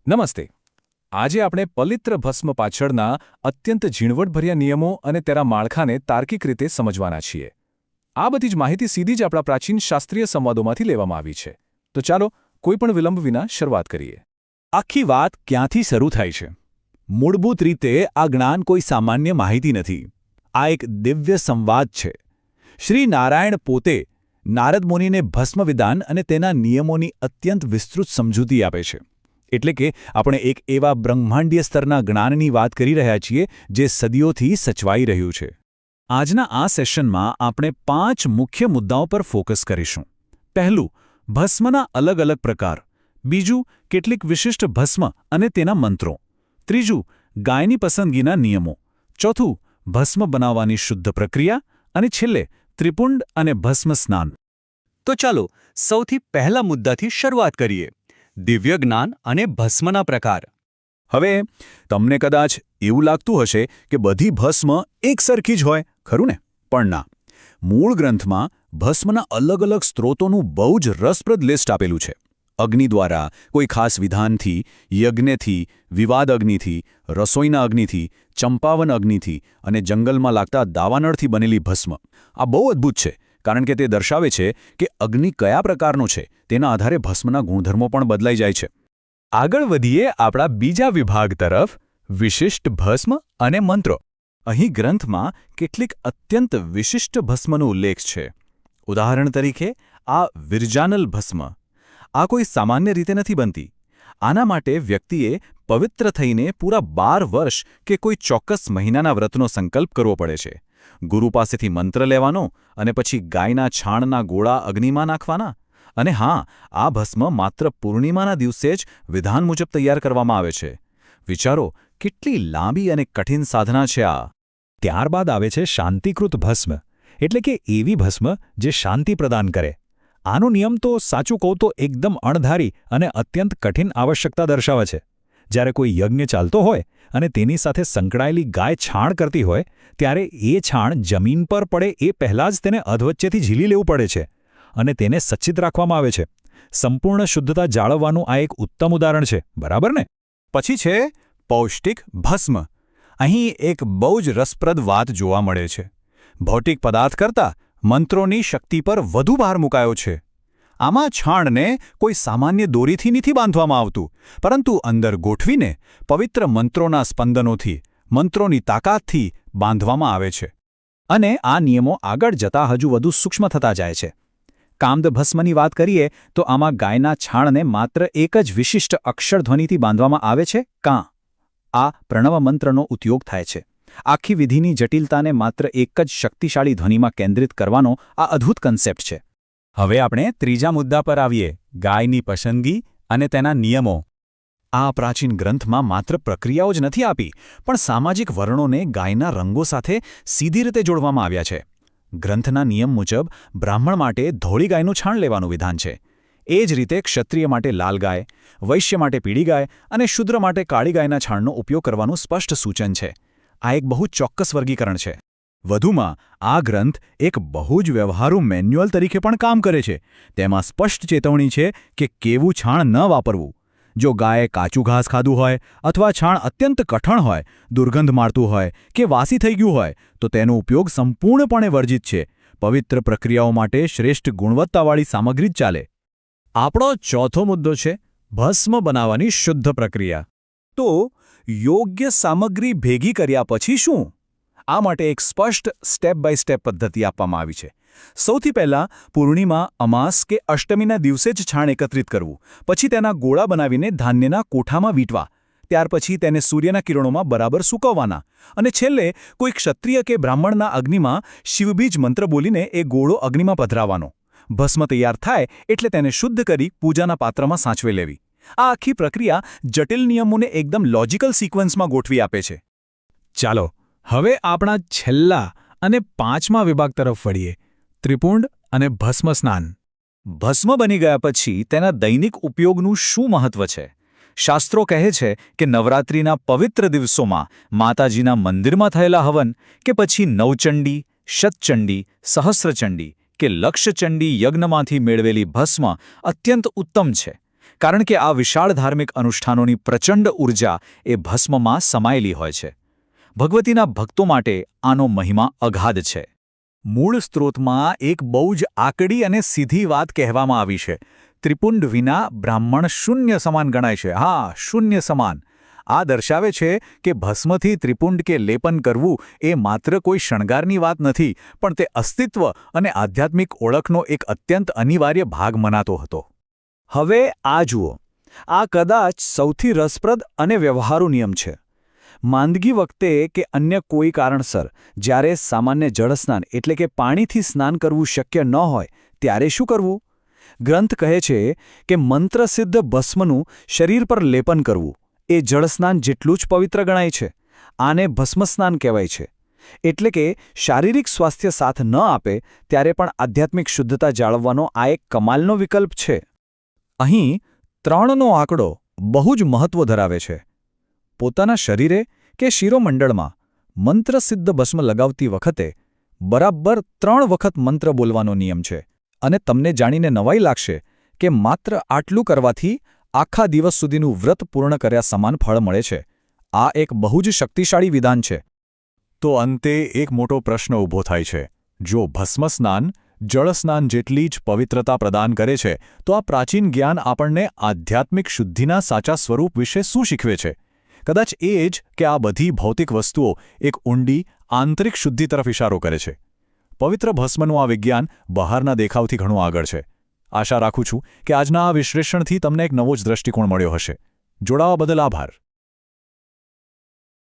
નમસ્તે. આજે આપણે પવિત્ર ભસ્મ પાછળના અત્યંત ઝીણવટભર્યા નિયમો અને તેના માળખાને તાર્કિક રીતે સમજવાના છીએ. આ બધી જ માહિતી સીધી જ આપણા પ્રાચીન શાસ્ત્રીય સંવાદોમાંથી લેવામાં આવી છે. તો ચાલો કોઈપણ વિલંબ વિના શરૂઆત કરીએ. આખી વાત ક્યાંથી શરૂ થાય છે? મૂળભૂત રીતે આ જ્ઞાન કોઈ સામાન્ય માહિતી નથી. આ એક દિવ્ય સંવાદ છે. શ્રી નારાયણ પોતે નારદ મુનિને ભસ્મવિધાન અને તેના નિયમોની અત્યંત વિસ્તૃત સમજૂતી આપે છે. એટલે કે આપણે એક એવા બ્રહ્માંડીય સ્તરના જ્ઞાનની વાત કરી રહ્યા છીએ જે સદીઓથી સચવાઈ રહ્યું છે. આજના આ સેશનમાં આપણે 5 મુખ્ય મુદ્દાઓ પર ફોકસ કરીશું. પહેલું, ભસ્મના અલગ અલગ પ્રકાર. બીજું, કેટલીક વિશિષ્ટ ભસ્મ અને તેના મંત્રો. ત્રીજું, ગાયની પસંદગીના નિયમો. ચોથું, ભસ્મ બનાવવાની શુદ્ધ પ્રક્રિયા. અને છેલ્લે, ત્રિપુંડ અને ભસ્મ સ્નાન. તો ચાલો સૌથી પહેલા મુદ્દાથી શરૂઆત કરીએ. દિવ્ય જ્ઞાન અને ભસ્મના પ્રકાર. હવે તમને કદાચ એવું લાગતું હશે કે બધી ભસ્મ એક સરખી જ હોય, ખરું ને? પણ ના. મૂળ ગ્રંથમાં ભસ્મના અલગ અલગ સ્ત્રોતોનું બહુ જ રસપ્રદ લિસ્ટ આપેલું છે. અગ્નિ દ્વારા, કોઈ ખાસ વિધાનથી, યજ્ઞથી, વિવાદ અગ્નિથી, રસોઈના અગ્નિથી, ચંપાવન અગ્નિથી અને જંગલમાં લાગતા દાવાનળથી બનેલી ભસ્મ. આ બહુ અદ્ભુત છે, કારણ કે તે દર્શાવે છે કે અગ્નિ કયા પ્રકારનો છે તેના આધારે ભસ્મના ગુણધર્મો પણ બદલાઈ જાય છે. આગળ વધીએ આપણા બીજા વિભાગ તરફ, વિશિષ્ટ ભસ્મ અને મંત્રો. અહીં ગ્રંથમાં કેટલીક અત્યંત વિશિષ્ટ ભસ્મનો ઉલ્લેખ છે. ઉદાહરણ તરીકે આ વિરજાનલ ભસ્મ. આ કોઈ સામાન્ય રીતે નથી બનતી. આના માટે વ્યક્તિએ પવિત્ર થઈને પૂરા 12 વર્ષ કે કોઈ ચોક્કસ મહિનાના વ્રતનો સંકલ્પ કરવો પડે છે. ગુરુ પાસેથી મંત્ર લેવાનો અને પછી ગાયના છાણના ગોળા અગ્નિમાં નાખવાના. અને હા, આ ભસ્મ માત્ર પૂર્ણિમાના દિવસે જ વિધાન મુજબ તૈયાર કરવામાં આવે છે. વિચારો, કેટલી લાંબી અને કઠિન સાધના છે આ. ત્યારબાદ આવે છે શાંતિકૃત ભસ્મ, એટલે કે એવી ભસ્મ જે શાંતિ પ્રદાન કરે. આનો નિયમ તો સાચું કહું તો એકદમ અણધારી અને અત્યંત કઠિન આવશ્યકતા દર્શાવે છે. જ્યારે કોઈ યજ્ઞ ચાલતો હોય અને તેની સાથે સંકળાયેલી ગાય છાણ કરતી હોય, ત્યારે એ છાણ જમીન પર પડે એ પહેલાં જ તેને અધવચ્ચેથી ઝીલી લેવું પડે છે અને તેને સચ્ચિત રાખવામાં આવે છે. સંપૂર્ણ શુદ્ધતા જાળવવાનું આ એક ઉત્તમ ઉદાહરણ છે, બરાબર ને? પછી છે પૌષ્ટિક ભસ્મ. અહીં એક બહુ જ રસપ્રદ વાત જોવા મળે છે. ભૌતિક પદાર્થ કરતાં મંત્રોની શક્તિ પર વધુ ભાર મુકાયો છે. આમાં છાણને કોઈ સામાન્ય દોરીથી નથી બાંધવામાં આવતું, પરંતુ અંદર ગોઠવીને પવિત્ર મંત્રોના સ્પંદનોથી, મંત્રોની તાકાતથી બાંધવામાં આવે છે. અને આ નિયમો આગળ જતા હજુ વધુ સૂક્ષ્મ થતા જાય છે. કામદ ભસ્મની વાત કરીએ તો આમાં ગાયના છાણને માત્ર એક જ વિશિષ્ટ અક્ષરધ્વનિથી બાંધવામાં આવે છે, કાં. આ પ્રણવ મંત્રનો ઉપયોગ થાય છે. આખી વિધિની જટિલતાને માત્ર એક જ શક્તિશાળી ધ્વનિમાં કેન્દ્રિત કરવાનો આ અદ્ભુત કન્સેપ્ટ છે. હવે આપણે ત્રીજા મુદ્દા પર આવીએ, ગાયની પસંદગી અને તેના નિયમો. આ પ્રાચીન ગ્રંથમાં માત્ર પ્રક્રિયાઓ જ નથી આપી, પણ સામાજિક વર્ણોને ગાયના રંગો સાથે સીધી રીતે જોડવામાં આવ્યા છે. ગ્રંથના નિયમ મુજબ બ્રાહ્મણ માટે ધોળી ગાયનું છાણ લેવાનું વિધાન છે. એ જ રીતે ક્ષત્રિય માટે લાલ ગાય, વૈશ્ય માટે પીળી ગાય અને શૂદ્ર માટે કાળી ગાયના છાણનો ઉપયોગ કરવાનું સ્પષ્ટ સૂચન છે. આ એક બહુ ચોક્કસ વર્ગીકરણ છે. વધુમાં આ ગ્રંથ એક બહુ જ વ્યવહારુ મેન્યુઅલ તરીકે પણ કામ કરે છે. તેમાં સ્પષ્ટ ચેતવણી છે કે કેવું છાણ ન વાપરવું. જો ગાયે કાચું ઘાસ ખાધું હોય અથવા છાણ અત્યંત કઠણ હોય, દુર્ગંધ મારતું હોય કે વાસી થઈ ગયું હોય, તો તેનો ઉપયોગ સંપૂર્ણપણે વર્જિત છે. પવિત્ર પ્રક્રિયાઓ માટે શ્રેષ્ઠ ગુણવત્તાવાળી સામગ્રી જ ચાલે. આપણો ચોથો મુદ્દો છે ભસ્મ બનાવવાની શુદ્ધ પ્રક્રિયા. તો યોગ્ય સામગ્રી ભેગી કર્યા પછી શું? આ માટે એક સ્પષ્ટ સ્ટેપ બાય સ્ટેપ પદ્ધતિ આપવામાં આવી છે. સૌથી પહેલાં પૂર્ણિમા, અમાસ કે અષ્ટમીના દિવસે જ છાણ એકત્રિત કરવું. પછી તેના ગોળા બનાવીને ધાન્યના કોઠામાં વીંટવા. ત્યાર પછી તેને સૂર્યના કિરણોમાં બરાબર સૂકવવાના. અને છેલ્લે કોઈ ક્ષત્રિય કે બ્રાહ્મણના અગ્નિમાં શિવબીજ મંત્ર બોલીને એ ગોળો અગ્નિમાં પધરાવવાનો. ભસ્મ તૈયાર થાય એટલે તેને શુદ્ધ કરી પૂજાના પાત્રમાં સાચવી લેવી. આ આખી પ્રક્રિયા જટિલ નિયમોને એકદમ લોજિકલ સિક્વન્સમાં ગોઠવી આપે છે. ચાલો હવે આપણા છેલ્લા અને 5મા વિભાગ તરફ વળીએ, ત્રિપુંડ અને ભસ્મ સ્નાન. ભસ્મ બની ગયા પછી તેના દૈનિક ઉપયોગનું શું મહત્વ છે? શાસ્ત્રો કહે છે કે નવરાત્રિના પવિત્ર દિવસોમાં માતાજીના મંદિરમાં થયેલા હવન કે પછી નવચંડી, શતચંડી, સહસ્રચંડી કે લક્ષચંડી યજ્ઞમાંથી મેળવેલી ભસ્મ અત્યંત ઉત્તમ છે. કારણ કે આ વિશાળ ધાર્મિક અનુષ્ઠાનોની પ્રચંડ ઊર્જા એ ભસ્મમાં સમાયેલી હોય છે. ભગવતીના ભક્તો માટે આનો મહિમા અગાધ છે. મૂળ સ્ત્રોતમાં એક બહુ જ આકડી અને સીધી વાત કહેવામાં આવી છે. ત્રિપુંડ વિના બ્રાહ્મણ શૂન્ય સમાન ગણાય છે. હા, શૂન્ય સમાન. આ દર્શાવે છે કે ભસ્મથી ત્રિપુંડ કે લેપન કરવું એ માત્ર કોઈ શણગારની વાત નથી, પણ તે અસ્તિત્વ અને આધ્યાત્મિક ઓળખનો એક અત્યંત અનિવાર્ય ભાગ મનાતો હતો. હવે આ જુઓ, આ કદાચ સૌથી રસપ્રદ અને વ્યવહારુ નિયમ છે. માંદગી વખતે કે અન્ય કોઈ કારણસર જ્યારે સામાન્ય જળસ્નાન એટલે કે પાણીથી સ્નાન કરવું શક્ય ન હોય ત્યારે શું કરવું? ગ્રંથ કહે છે કે મંત્રસિદ્ધ ભસ્મનું શરીર પર લેપન કરવું એ જળસ્નાન જેટલું જ પવિત્ર ગણાય છે. આને ભસ્મસ્નાન કહેવાય છે. એટલે કે શારીરિક સ્વાસ્થ્ય સાથ ન આપે ત્યારે પણ આધ્યાત્મિક શુદ્ધતા જાળવવાનો આ એક કમાલનો વિકલ્પ છે. અહીં 3નો આંકડો બહુ જ મહત્વ ધરાવે છે. પોતાના શરીરે કે શિરોમંડળમાં મંત્રસિદ્ધ ભસ્મ લગાવતી વખતે બરાબર 3 વખત મંત્ર બોલવાનો નિયમ છે. અને તમને જાણીને નવાઈ લાગશે કે માત્ર આટલું કરવાથી આખા દિવસ સુધીનું વ્રત પૂર્ણ કર્યા સમાન ફળ મળે છે. આ એક બહુ જ શક્તિશાળી વિધાન છે. તો અંતે એક મોટો પ્રશ્ન ઊભો થાય છે. જો ભસ્મ સ્નાન જળસ્નાન જેટલી જ પવિત્રતા પ્રદાન કરે છે, તો આ પ્રાચીન જ્ઞાન આપણને આધ્યાત્મિક શુદ્ધિના સાચા સ્વરૂપ વિશે શું શીખવે છે? કદાચ એ જ કે આ બધી ભૌતિક વસ્તુઓ એક ઊંડી આંતરિક શુદ્ધિ તરફ ઇશારો કરે છે. પવિત્ર ભસ્મનું આ વિજ્ઞાન બહારના દેખાવથી ઘણું આગળ છે. આશા રાખું છું કે આજના આ વિશ્લેષણથી તમને એક નવો જ દૃષ્ટિકોણ મળ્યો હશે. જોડાવા બદલ આભાર.